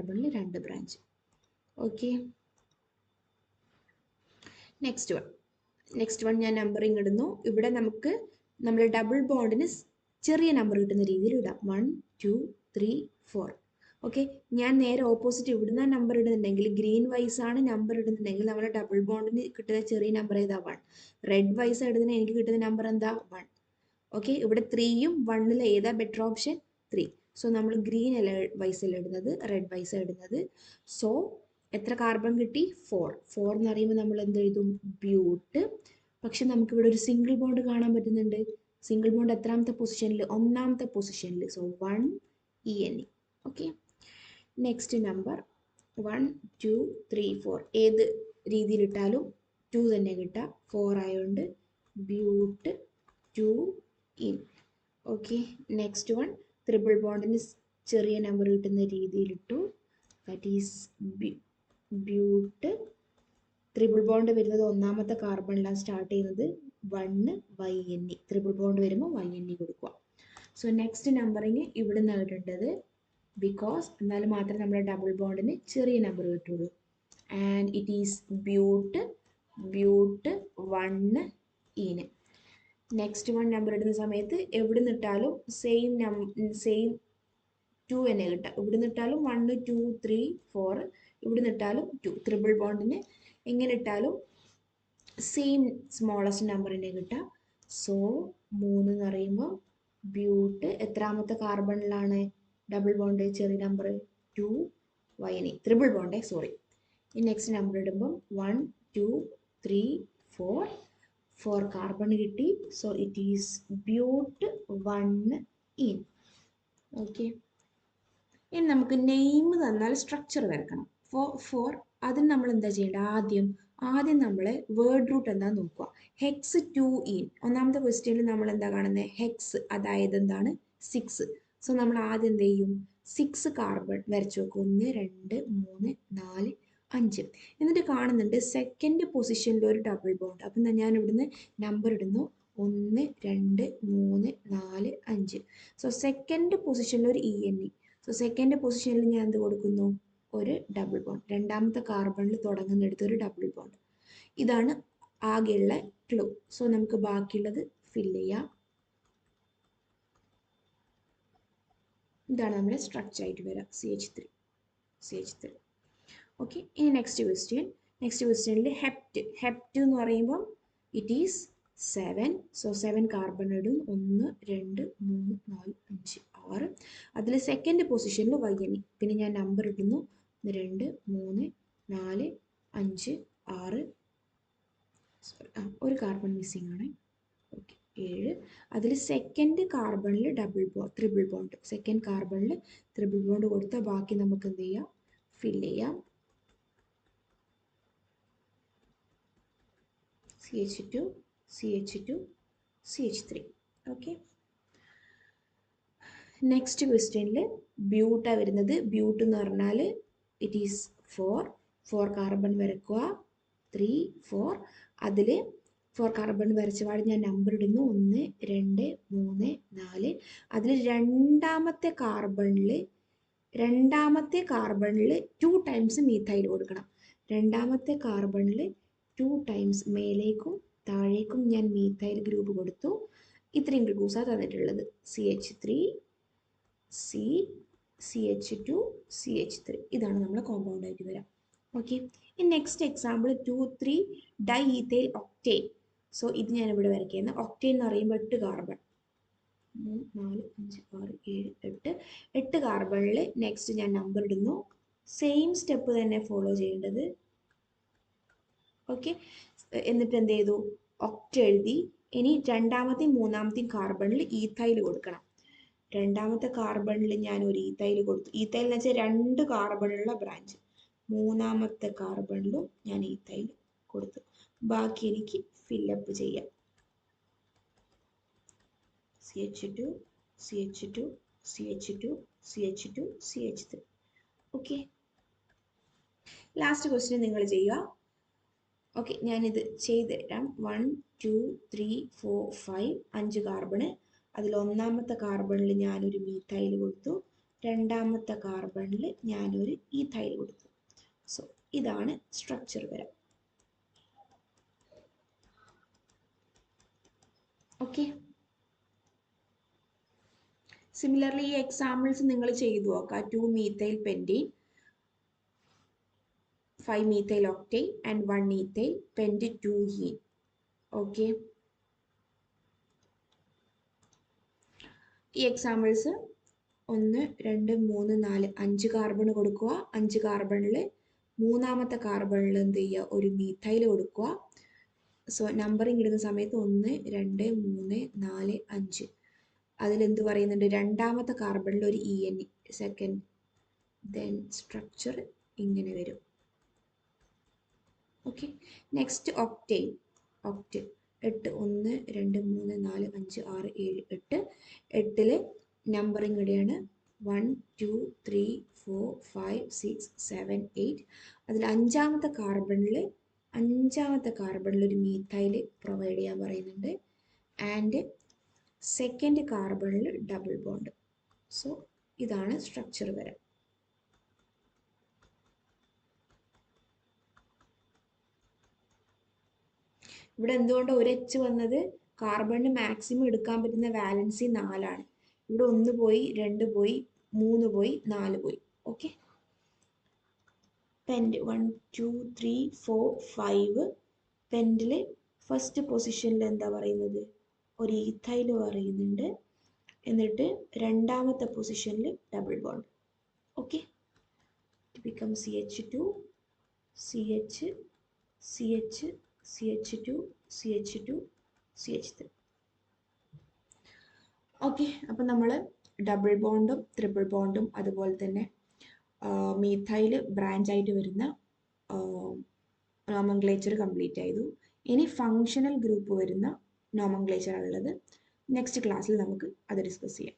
കാർബണിൽ 2 branch. Okay, next one ഞാൻ numbering ഇടുന്നു. ഇവിടെ നമുക്ക് നമ്മൾ ഡബിൾ ബോണ്ടിന് ചെറിയ നമ്പർ കിട്ടുന്ന രീതിയിൽ ഇടാം. 1 2 3 4. ഓക്കെ, ഞാൻ നേരെ ഓപ്പോസിറ്റ് ഇവിടുന്ന നമ്പർ ഇടുന്നുണ്ടെങ്കിൽ, ഗ്രീൻ വൈസ് ആണ് നമ്പർ ഇടുന്നുണ്ടെങ്കിൽ നമ്മുടെ ഡബിൾ ബോണ്ടിന് കിട്ടുന്ന ചെറിയ നമ്പർ ഏതാ? 1. റെഡ് വൈസ് ഇടുന്നതിന് എനിക്ക് കിട്ടുന്ന നമ്പർ എന്താ? 1. ഓക്കെ, ഇവിടെ 3യും 1ൽ ഏതാ ബെറ്റർ ഓപ്ഷൻ? 3. സോ നമ്മൾ ഗ്രീൻ അല്ല വൈസല്ല ഇടുന്നത്, റെഡ് വൈസ് ഇടുന്നത്. സോ എത്ര കാർബൺ കിട്ടി? 4. 4 എന്ന് പറയുമ്പോൾ നമ്മൾ എന്ത് എഴുതും? ബ്യൂട്ട്. പക്ഷെ നമുക്കിവിടെ ഒരു സിംഗിൾ ബോണ്ട് കാണാൻ പറ്റുന്നുണ്ട്. സിംഗിൾ ബോണ്ട് എത്രാമത്തെ പൊസിഷനിൽ? 1ാമത്തെ പൊസിഷനിൽ. So 1 ENE. Okay, next number 1 2 3 4. ഏത് രീതിയിലിട്ടാലും 2 തന്നെ കിട്ടുക. 4 ആയതുകൊണ്ട് ബ്യൂട്ട് 2 ഇൻ. ഓക്കെ, നെക്സ്റ്റ് വൺ ട്രിപ്പിൾ ബോണ്ടിന് ചെറിയ നമ്പർ കിട്ടുന്ന രീതിയിലിട്ടു. That is but. Triple bond വരുന്നത് 1ാമത്തെ കാർബണിലാണ് സ്റ്റാർട്ട് ചെയ്യുന്നത്. 1 YNE. ട്രിപ്പിൾ ബോണ്ട് വരുമ്പോൾ YNE കൊടുക്കുക. സോ നെക്സ്റ്റ് നമ്പറിങ് ഇവിടെ നിന്ന് ഇടേണ്ടത്, ബിക്കോസ് എന്നാൽ മാത്രമേ നമ്മുടെ ഡബിൾ ബോണ്ടിന് ചെറിയ നമ്പർ കിട്ടുള്ളൂ. ആൻഡ് ഇറ്റ് ഈസ് ബ്യൂട്ട് 1 ഈന്. നെക്സ്റ്റ് വൺ നമ്പർ ഇടുന്ന സമയത്ത് എവിടെ നിന്നിട്ടാലും സെയിം 2 തന്നെ കിട്ടുക. ഇവിടെ നിന്നിട്ടാലും 1 2 3 4. ഇവിടെ നിന്നിട്ടാലും 2. ട്രിപ്പിൾ ബോണ്ടിന് എങ്ങനെ ഇട്ടാലും സെയിം സ്മോളസ്റ്റ് നമ്പർ തന്നെ കിട്ടുക. സോ 3 എന്ന് പറയുമ്പോൾ ബ്യൂട്ട് എത്രാമത്തെ കാർബണിലാണ് ഡബിൾ ബോണ്ട് ചെറിയ number? 2 YNE. Triple bond, sorry. ഈ നെക്സ്റ്റ് നമ്പർ ഇടുമ്പം 1 2 3 4. 4 കാർബൺ കിട്ടി. So it is but 1 in. Okay, ഇനി നമുക്ക് നെയിം തന്നാൽ സ്ട്രക്ചർ വരക്കണം. ഫോർ അതിന് നമ്മൾ എന്താ ചെയ്യേണ്ടത്? ആദ്യം നമ്മൾ വേർഡ് റൂട്ട് എന്താ നോക്കുക. HECS 2 in. ഒന്നാമത്തെ ക്വസ്റ്റ്യനിൽ നമ്മൾ എന്താ കാണുന്നത്? ഹെക്സ്, അതായത് എന്താണ്? 6. സോ നമ്മൾ ആദ്യം എന്ത് ചെയ്യും? 6 കാർബൺ വരച്ചു വെക്കും. 1 2 3 4 5. എന്നിട്ട് കാണുന്നുണ്ട് സെക്കൻഡ് പൊസിഷനിൽ ഒരു ഡബിൾ ബോണ്ട്. അപ്പം ഞാൻ ഇവിടുന്ന് നമ്പർ ഇടുന്നു. 1 2 3 4 5. സോ സെക്കൻഡ് പൊസിഷനിൽ ഒരു ENE. സോ സെക്കൻഡ് പൊസിഷനിൽ ഞാൻ എന്ത് കൊടുക്കുന്നു? ഒരു ഡബിൾ ബോണ്ട്. 2ാമത്തെ കാർബണിൽ തുടങ്ങുന്നിടത്ത് ഒരു ഡബിൾ ബോണ്ട്. ഇതാണ് ആകെയുള്ള ക്ലൂ. സോ നമുക്ക് ബാക്കിയുള്ളത് ഫില്ല് ചെയ്യാം. ഇതാണ് നമ്മുടെ സ്ട്രക്ചർ ആയിട്ട് വരിക. CH3. ഓക്കെ, ഇനി നെക്സ്റ്റ് ക്വസ്റ്റ്യനിൽ ഹെപ്റ്റ് എന്ന് പറയുമ്പോൾ ഇറ്റ് ഈസ് 7. സോ 7 കാർബൺ ഇടും. 1 2 3 4 5 6. അതിൽ സെക്കൻഡ് പൊസിഷനിൽ YNE. പിന്നെ ഞാൻ നമ്പർ ഇടുന്നു. 2 3 4 5 6. ഒരു കാർബൺ മിസ്സിംഗ് ആണ്. ഓക്കെ, 7. അതിൽ സെക്കൻഡ് കാർബണിൽ ട്രിപ്പിൾ ബോണ്ട്. സെക്കൻഡ് കാർബണിൽ ട്രിപ്പിൾ ബോണ്ട് കൊടുത്താൽ ബാക്കി നമുക്ക് എന്ത് ചെയ്യാം? ഫില്ല് ചെയ്യാം. CH2 CH2 CH3. Okay, next ക്വസ്റ്റ്യനിൽ ബ്യൂട്ടാണ് വരുന്നത്. ബ്യൂട്ട് എന്ന് പറഞ്ഞാൽ ഇറ്റ് ഈസ് 4 കാർബൺ വരക്കുക. 3 4. അതിൽ 4 കാർബൺ വരച്ചപാട് ഞാൻ നമ്പർ ഇടുന്നു. 1 2 3 4. അതിൽ രണ്ടാമത്തെ കാർബണിൽ 2 ടൈംസ് മീഥൈൽ കൊടുക്കണം. രണ്ടാമത്തെ കാർബണിൽ 2 ടൈംസ് മേലേക്കും താഴേക്കും ഞാൻ മീഥൈൽ ഗ്രൂപ്പ് കൊടുത്തു. ഇത്രയും ഗ്രൂപ്പ്സാണ് തന്നിട്ടുള്ളത്. CH3 CH2 CH3. ഇതാണ് നമ്മളെ കോമ്പൗണ്ട് ആയിട്ട് വരാം. ഓക്കെ, ഈ next example 2 3 di ethyl octane. So ഇത് ഞാൻ ഇവിടെ വരയ്ക്കുന്നത്. ഒക്ടേൻ എന്ന് പറയുമ്പോൾ 8 കാർബൺ. 3 4 5 6 7 8 കാർബണിൽ നെക്സ്റ്റ് ഞാൻ നമ്പർ ഇടുന്നു. സെയിം സ്റ്റെപ്പ് തന്നെ ഫോളോ ചെയ്യേണ്ടത്. ഓക്കെ, എന്നിട്ട് എന്ത് ചെയ്തു? ഒക്ട എഴുതി. ഇനി രണ്ടാമത്തെയും മൂന്നാമത്തെയും കാർബണിൽ ഈഥൈൽ കൊടുക്കണം. രണ്ടാമത്തെ കാർബണിൽ ഞാൻ ഒരു ഈഥൈൽ കൊടുത്തു. ഈഥൈൽ എന്ന് വെച്ചാൽ 2 കാർബണുള്ള ബ്രാഞ്ച്. മൂന്നാമത്തെ കാർബണിലും ഞാൻ ഈഥൈൽ കൊടുത്തു. ബാക്കി എനിക്ക് ഫില്ലപ്പ് ചെയ്യാം. CH2 CH2 CH2 CH2 CH3. Okay, last question നിങ്ങൾ ചെയ്യുക. ഓക്കെ, ഞാനിത് ചെയ്ത് തരാം. 1 2 3 4 5 കാർബണ്. അതിൽ ഒന്നാമത്തെ കാർബണിൽ ഞാനൊരു മീഥൈൽ കൊടുത്തു. രണ്ടാമത്തെ കാർബണിൽ ഞാനൊരു ഈഥൈൽ കൊടുത്തു. സോ ഇതാണ് സ്ട്രക്ചർ വരാം. ഓക്കെ, സിമിലർലി ഈ എക്സാമ്പിൾസ് നിങ്ങൾ ചെയ്തു നോക്കുക. 2 methyl pentane, 5 methyl octane and 1 ethyl pent 2ene. Okay, ഈ എക്സാമ്പിൾസ് 1 2 3 4 5 കാർബൺ കൊടുക്കുക. 5 കാർബണിൽ മൂന്നാമത്തെ കാർബണിൽ എന്ത് ചെയ്യുക, ഒരു മീഥൈൽ കൊടുക്കുക. സോ നമ്പറിങ് ഇടുന്ന സമയത്ത് 1 2 3 4 5 അതിലെന്ത് പറയുന്നുണ്ട്, രണ്ടാമത്തെ കാർബണിൽ ഒരു EN സെക്കൻഡ്, ദെൻ സ്ട്രക്ചർ ഇങ്ങനെ വരും. Okay, next octane. ഒക്ടേൻ 8 1 2 3 4 5 6 7 8. 8ൽ നമ്പറിങ് ഇവിടെയാണ് 1 2 3 4 5 6 7 8. അതിൽ അഞ്ചാമത്തെ കാർബണിൽ ഒരു മീഥൈൽ പ്രൊവൈഡ് ചെയ്യാൻ പറയുന്നുണ്ട്. ആൻഡ് സെക്കൻഡ് കാർബണിൽ ഡബിൾ ബോണ്ട്. സോ ഇതാണ് സ്ട്രക്ചർ വരെ. ഇവിടെ എന്തുകൊണ്ട് ഒരു എച്ച് വന്നത്, കാർബണിന് മാക്സിമം എടുക്കാൻ പറ്റുന്ന വാലൻസി 4ആണ്. ഇവിടെ 1 പോയി, 2 പോയി, 3 പോയി, 4 പോയി. ഓക്കെ, പെൻഡ് 1 2 3 4 5. പെൻഡിൽ ഫസ്റ്റ് പൊസിഷനിൽ എന്താ പറയുന്നത്, ഒരു ഈഥൈൽ പറയുന്നുണ്ട്. എന്നിട്ട് രണ്ടാമത്തെ പൊസിഷനിൽ double bond. Okay, it become CH2 CH CH CH2 CH2 CH3. Okay, അപ്പം നമ്മൾ ഡബിൾ ബോണ്ടും ട്രിപ്പിൾ ബോണ്ടും അതുപോലെ തന്നെ മീഥൈൽ ബ്രാഞ്ച് ആയിട്ട് വരുന്ന നോമൻക്ലേച്ചർ കംപ്ലീറ്റ് ചെയ്തു. ഇനി ഫങ്ഷണൽ ഗ്രൂപ്പ് വരുന്ന നോമൻക്ലേച്ചർ ഉള്ളത്. നെക്സ്റ്റ് ക്ലാസ്സിൽ നമുക്ക് അത് ഡിസ്കസ് ചെയ്യാം.